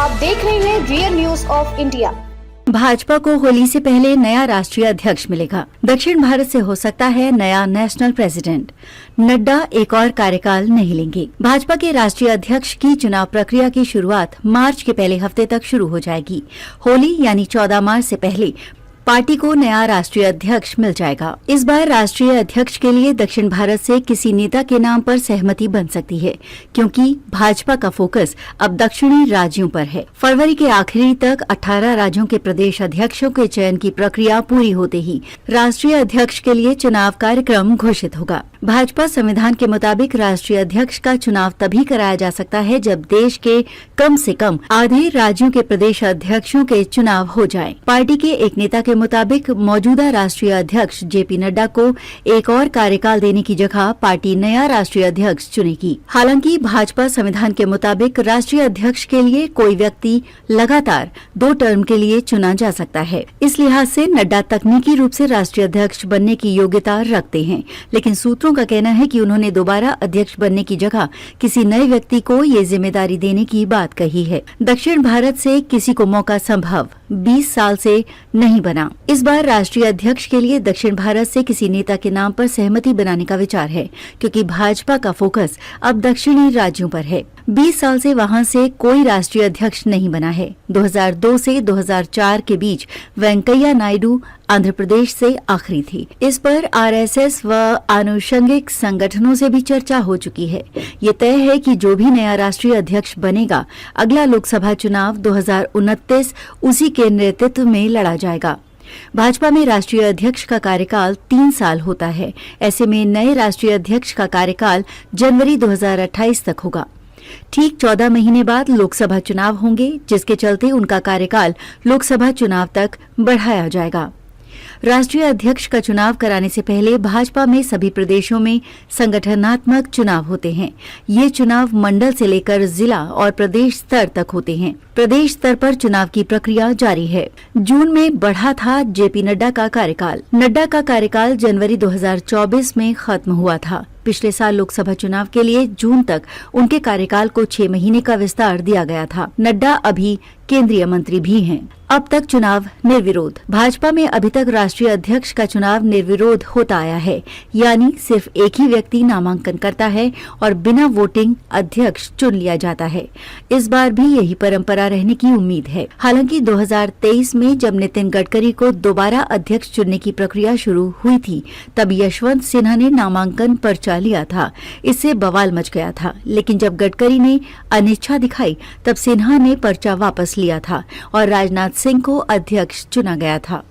आप देख रहे हैं real news of India. Bhajpa को होली से पहले नया राष्ट्रीय अध्यक्ष मिलेगा। दक्षिण भारत से हो सकता है नया नेशनल प्रेसिडेंट। नड्डा एक और कार्यकाल नहीं लेंगे। भाजपा के राष्ट्रीय अध्यक्ष की चुनाव प्रक्रिया की शुरुआत मार्च के पहले हफ्ते तक शुरू हो जाएगी। होली यानी 14 मार्च से पहले पार्टी को नया राष्ट्रीय अध्यक्ष मिल जाएगा। इस बार राष्ट्रीय अध्यक्ष के लिए दक्षिण भारत से किसी नेता के नाम पर सहमति बन सकती है, क्योंकि भाजपा का फोकस अब दक्षिणी राज्यों पर है। फरवरी के आखिरी तक 18 राज्यों के प्रदेश अध्यक्षों के चयन की प्रक्रिया पूरी होते ही राष्ट्रीय अध्यक्ष के लिए चुनाव कार्यक्रम घोषित होगा। भाजपा संविधान के मुताबिक राष्ट्रीय अध्यक्ष का चुनाव तभी कराया जा सकता है जब देश के कम से कम आधे राज्यों के प्रदेश अध्यक्षों के चुनाव हो जाएं। पार्टी के एक नेता के मुताबिक मौजूदा राष्ट्रीय अध्यक्ष जेपी नड्डा को एक और कार्यकाल देने की जगह पार्टी नया राष्ट्रीय अध्यक्ष चुनेगी। हालांकि भाजपा संविधान के मुताबिक राष्ट्रीय अध्यक्ष के लिए कोई व्यक्ति लगातार 2 टर्म के लिए चुना जा सकता है। इस लिहाज से नड्डा तकनीकी रूप से राष्ट्रीय अध्यक्ष बनने की योग्यता रखते हैं, लेकिन सूत्रों का कहना है कि उन्होंने दोबारा अध्यक्ष बनने की जगह किसी नए व्यक्ति को ये जिम्मेदारी देने की बात कही है। दक्षिण भारत से किसी को मौका संभव 20 साल से नहीं बना। इस बार राष्ट्रीय अध्यक्ष के लिए दक्षिण भारत से किसी नेता के नाम पर सहमति बनाने का विचार है, क्योंकि भाजपा का फोकस अब दक्षिणी राज्यों पर है। 20 साल से वहां से कोई राष्ट्रीय अध्यक्ष नहीं बना है। 2002 से 2004 के बीच वेंकैया नायडू आंध्र प्रदेश से आखिरी थी। इस पर आरएसएस व आनुषंगिक संगठनों से भी चर्चा हो चुकी है। ये तय है कि जो भी नया राष्ट्रीय अध्यक्ष बनेगा, अगला लोकसभा चुनाव 2029 उसी के नेतृत्व में लड़ा जाएगा। भाजपा में राष्ट्रीय अध्यक्ष का कार्यकाल 3 साल होता है। ऐसे में नए राष्ट्रीय अध्यक्ष का कार्यकाल जनवरी 2028 तक होगा। ठीक 14 महीने बाद लोकसभा चुनाव होंगे, जिसके चलते उनका कार्यकाल लोकसभा चुनाव तक बढ़ाया जाएगा। राष्ट्रीय अध्यक्ष का चुनाव कराने से पहले भाजपा में सभी प्रदेशों में संगठनात्मक चुनाव होते हैं। ये चुनाव मंडल से लेकर जिला और प्रदेश स्तर तक होते हैं। प्रदेश स्तर पर चुनाव की प्रक्रिया जारी है। जून में बढ़ा था जेपी नड्डा का कार्यकाल। नड्डा का कार्यकाल जनवरी 2024 में खत्म हुआ था। पिछले साल लोकसभा चुनाव के लिए जून तक उनके कार्यकाल को 6 महीने का विस्तार दिया गया था। नड्डा अभी केंद्रीय मंत्री भी हैं। अब तक चुनाव निर्विरोध। भाजपा में अभी तक राष्ट्रीय अध्यक्ष का चुनाव निर्विरोध होता आया है, यानी सिर्फ एक ही व्यक्ति नामांकन करता है और बिना वोटिंग अध्यक्ष चुन लिया जाता है। इस बार भी यही परंपरा रहने की उम्मीद है। हालांकि 2023 में जब नितिन गडकरी को दोबारा अध्यक्ष चुनने की प्रक्रिया शुरू हुई थी, तब यशवंत सिन्हा ने नामांकन पर्चा लिया था। इससे बवाल मच गया था, लेकिन जब गडकरी ने अनिच्छा दिखाई, तब सिन्हा ने पर्चा वापस लिया था और राजनाथ सिंह को अध्यक्ष चुना गया था।